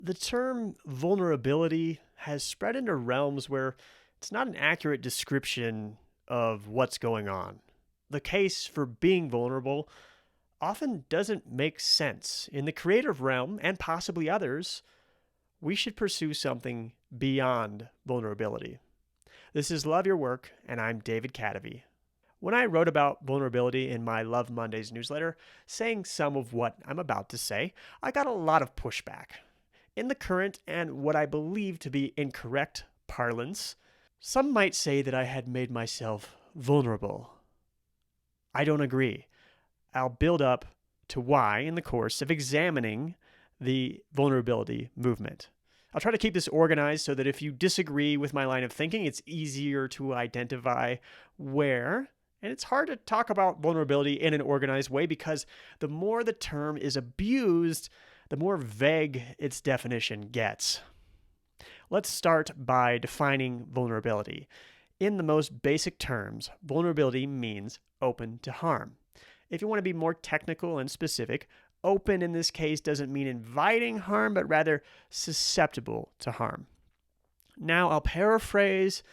The term vulnerability has spread into realms where it's not an accurate description of what's going on. The case for being vulnerable often doesn't make sense. In the creative realm, and possibly others, we should pursue something beyond vulnerability. This is Love Your Work, and I'm David Cadavy. When I wrote about vulnerability in my Love Mondays newsletter, saying some of what I'm about to say, I got a lot of pushback. In the current and what I believe to be incorrect parlance, some might say that I had made myself vulnerable. I don't agree. I'll build up to why in the course of examining the vulnerability movement. I'll try to keep this organized so that if you disagree with my line of thinking, it's easier to identify where. And it's hard to talk about vulnerability in an organized way because the more the term is abused, the more vague its definition gets. Let's start by defining vulnerability. In the most basic terms, vulnerability means open to harm. If you want to be more technical and specific, open in this case doesn't mean inviting harm, but rather susceptible to harm. Now I'll paraphrase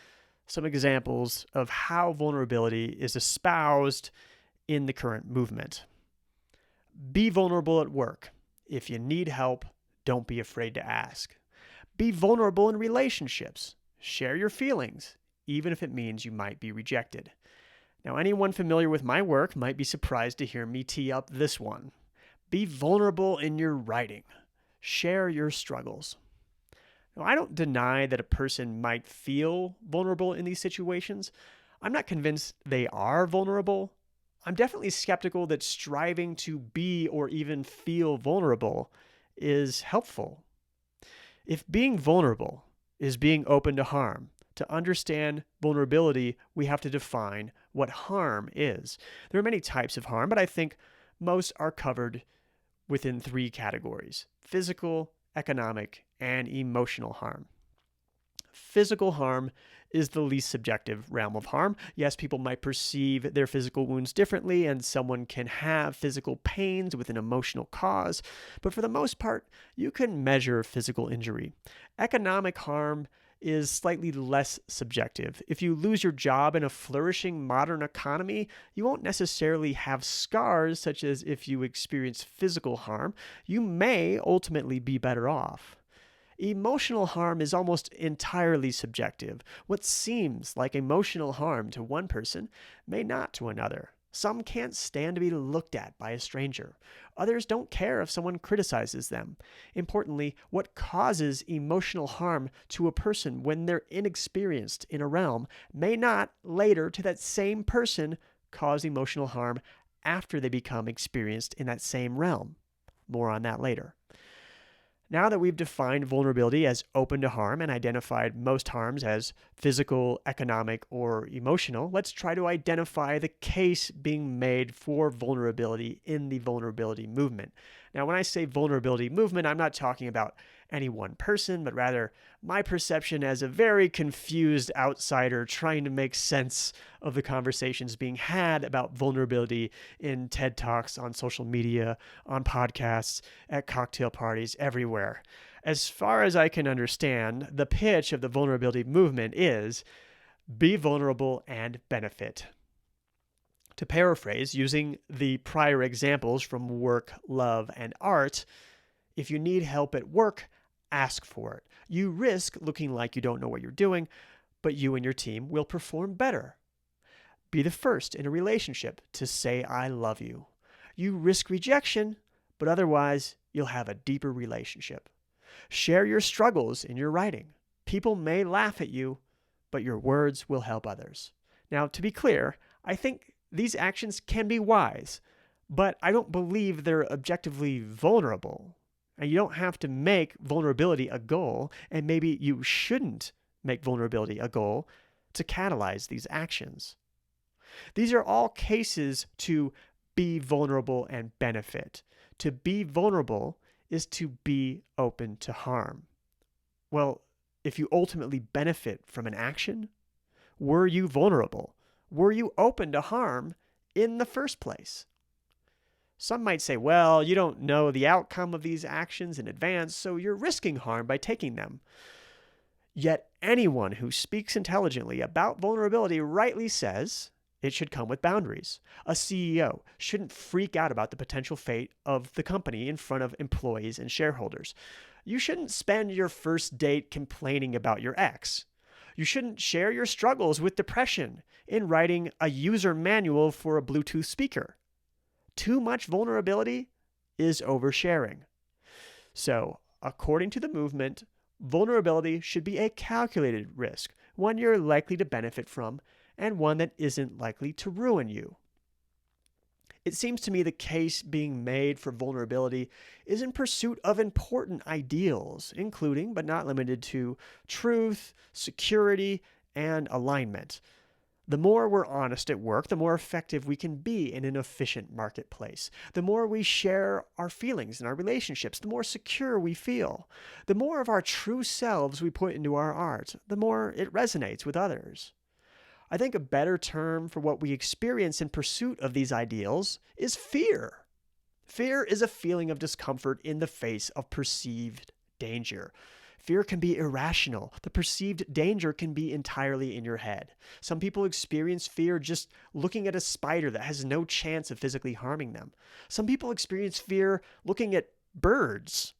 some examples of how vulnerability is espoused in the current movement. Be vulnerable at work. If you need help, don't be afraid to ask. Be vulnerable in relationships. Share your feelings, even if it means you might be rejected. Now, anyone familiar with my work might be surprised to hear me tee up this one. Be vulnerable in your writing. Share your struggles. Now, I don't deny that a person might feel vulnerable in these situations. I'm not convinced they are vulnerable. I'm definitely skeptical that striving to be or even feel vulnerable is helpful. If being vulnerable is being open to harm, to understand vulnerability, we have to define what harm is. There are many types of harm, but I think most are covered within three categories: physical, economic, and emotional harm. Physical harm is the least subjective realm of harm. Yes, people might perceive their physical wounds differently, and someone can have physical pains with an emotional cause, but for the most part, you can measure physical injury. Economic harm is slightly less subjective. If you lose your job in a flourishing modern economy, you won't necessarily have scars such as if you experience physical harm. You may ultimately be better off. Emotional harm is almost entirely subjective. What seems like emotional harm to one person may not to another. Some can't stand to be looked at by a stranger. Others don't care if someone criticizes them. Importantly, what causes emotional harm to a person when they're inexperienced in a realm may not later to that same person cause emotional harm after they become experienced in that same realm. More on that later. Now that we've defined vulnerability as open to harm and identified most harms as physical, economic, or emotional, let's try to identify the case being made for vulnerability in the vulnerability movement. Now, when I say vulnerability movement, I'm not talking about any one person, but rather my perception as a very confused outsider trying to make sense of the conversations being had about vulnerability in TED Talks, on social media, on podcasts, at cocktail parties, everywhere. As far as I can understand, the pitch of the vulnerability movement is be vulnerable and benefit. To paraphrase, using the prior examples from work, love, and art, if you need help at work, ask for it. You risk looking like you don't know what you're doing, but you and your team will perform better. Be the first in a relationship to say, I love you. You risk rejection, but otherwise, you'll have a deeper relationship. Share your struggles in your writing. People may laugh at you, but your words will help others. Now, to be clear, I think these actions can be wise, but I don't believe they're objectively vulnerable. And you don't have to make vulnerability a goal, and maybe you shouldn't make vulnerability a goal to catalyze these actions. These are all cases to be vulnerable and benefit. To be vulnerable is to be open to harm. Well, if you ultimately benefit from an action, were you vulnerable? Were you open to harm in the first place? Some might say, well, you don't know the outcome of these actions in advance, so you're risking harm by taking them. Yet anyone who speaks intelligently about vulnerability rightly says it should come with boundaries. A CEO shouldn't freak out about the potential fate of the company in front of employees and shareholders. You shouldn't spend your first date complaining about your ex. You shouldn't share your struggles with depression in writing a user manual for a Bluetooth speaker. Too much vulnerability is oversharing. So, according to the movement, vulnerability should be a calculated risk, one you're likely to benefit from, and one that isn't likely to ruin you. It seems to me the case being made for vulnerability is in pursuit of important ideals, including, but not limited to, truth, security, and alignment. The more we're honest at work, the more effective we can be in an efficient marketplace. The more we share our feelings in our relationships, the more secure we feel. The more of our true selves we put into our art, the more it resonates with others. I think a better term for what we experience in pursuit of these ideals is fear. Fear is a feeling of discomfort in the face of perceived danger. Fear can be irrational. The perceived danger can be entirely in your head. Some people experience fear just looking at a spider that has no chance of physically harming them. Some people experience fear looking at birds.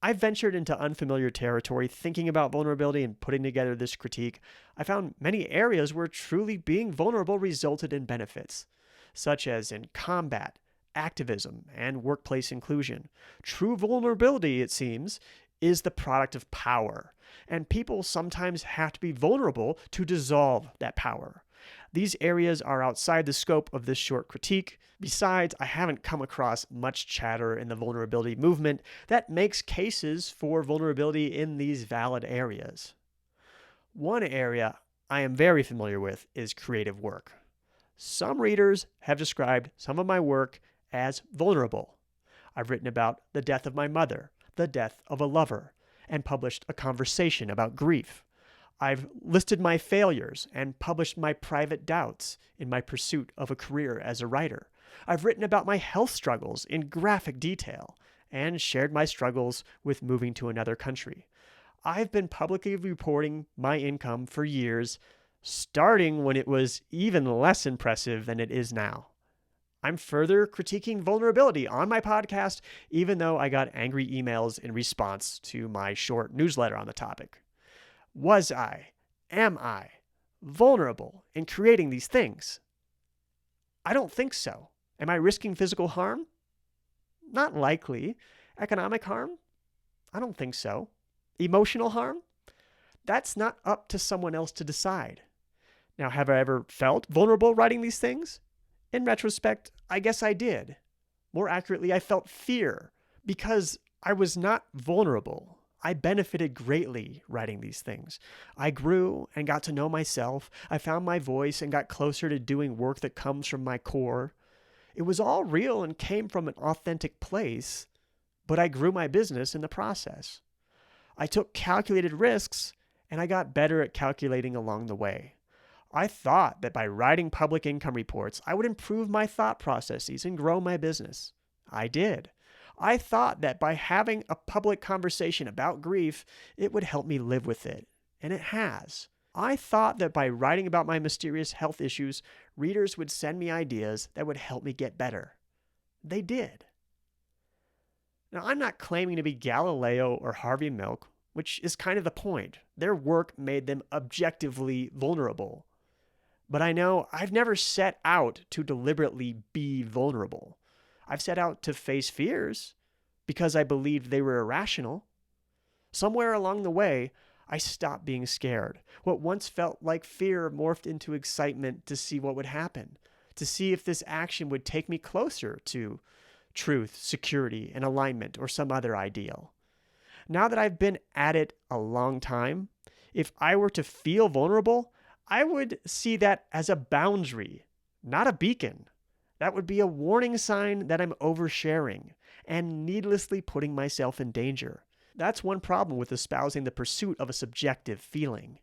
I've ventured into unfamiliar territory thinking about vulnerability and putting together this critique. I found many areas where truly being vulnerable resulted in benefits, such as in combat, activism, and workplace inclusion. True vulnerability, it seems, is the product of power, and people sometimes have to be vulnerable to dissolve that power. These areas are outside the scope of this short critique. Besides, I haven't come across much chatter in the vulnerability movement that makes cases for vulnerability in these valid areas. One area I am very familiar with is creative work. Some readers have described some of my work as vulnerable. I've written about the death of my mother, the death of a lover, and published a conversation about grief. I've listed my failures and published my private doubts in my pursuit of a career as a writer. I've written about my health struggles in graphic detail and shared my struggles with moving to another country. I've been publicly reporting my income for years, starting when it was even less impressive than it is now. I'm further critiquing vulnerability on my podcast, even though I got angry emails in response to my short newsletter on the topic. Am I vulnerable in creating these things? I don't think so. Am I risking physical harm? Not likely. Economic harm? I don't think so. Emotional harm? That's not up to someone else to decide. Now, have I ever felt vulnerable writing these things? In retrospect, I guess I did. More accurately, I felt fear because I was not vulnerable. I benefited greatly writing these things. I grew and got to know myself. I found my voice and got closer to doing work that comes from my core. It was all real and came from an authentic place, but I grew my business in the process. I took calculated risks and I got better at calculating along the way. I thought that by writing public income reports, I would improve my thought processes and grow my business. I did. I thought that by having a public conversation about grief, it would help me live with it. And it has. I thought that by writing about my mysterious health issues, readers would send me ideas that would help me get better. They did. Now, I'm not claiming to be Galileo or Harvey Milk, which is kind of the point. Their work made them objectively vulnerable. But I know I've never set out to deliberately be vulnerable. I've set out to face fears because I believed they were irrational. Somewhere along the way, I stopped being scared. What once felt like fear morphed into excitement to see what would happen, to see if this action would take me closer to truth, security, and alignment, or some other ideal. Now that I've been at it a long time, if I were to feel vulnerable, I would see that as a boundary, not a beacon. That would be a warning sign that I'm oversharing and needlessly putting myself in danger. That's one problem with espousing the pursuit of a subjective feeling.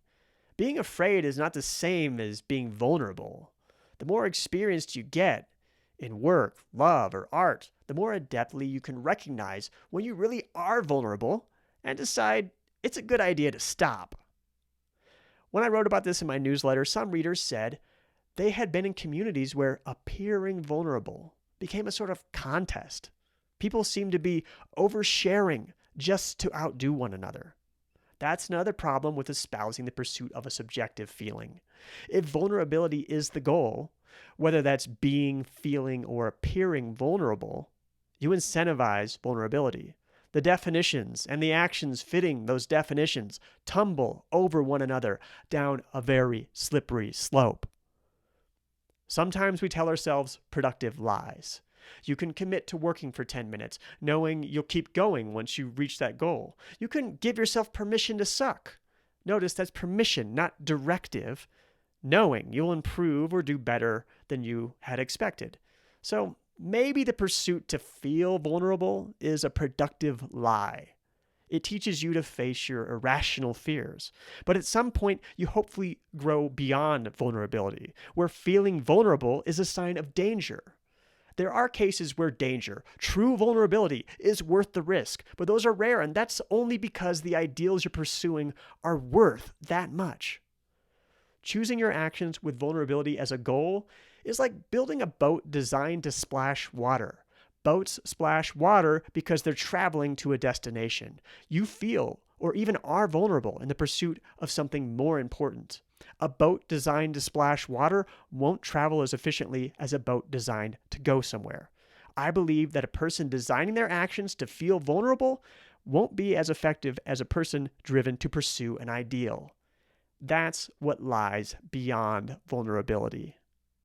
Being afraid is not the same as being vulnerable. The more experienced you get, In work, love, or art, the more adeptly you can recognize when you really are vulnerable and decide it's a good idea to stop. When I wrote about this in my newsletter, some readers said they had been in communities where appearing vulnerable became a sort of contest. People seemed to be oversharing just to outdo one another. That's another problem with espousing the pursuit of a subjective feeling. If vulnerability is the goal, whether that's being, feeling, or appearing vulnerable, you incentivize vulnerability. The definitions and the actions fitting those definitions tumble over one another down a very slippery slope. Sometimes we tell ourselves productive lies. You can commit to working for 10 minutes, knowing you'll keep going once you reach that goal. You can give yourself permission to suck. Notice that's permission, not directive, knowing you'll improve or do better than you had expected. So maybe the pursuit to feel vulnerable is a productive lie. It teaches you to face your irrational fears. But at some point, you hopefully grow beyond vulnerability, where feeling vulnerable is a sign of danger. There are cases where danger, true vulnerability, is worth the risk, but those are rare, and that's only because the ideals you're pursuing are worth that much. Choosing your actions with vulnerability as a goal is like building a boat designed to splash water. Boats splash water because they're traveling to a destination. You feel or even are vulnerable in the pursuit of something more important. A boat designed to splash water won't travel as efficiently as a boat designed to go somewhere. I believe that a person designing their actions to feel vulnerable won't be as effective as a person driven to pursue an ideal. That's what lies beyond vulnerability.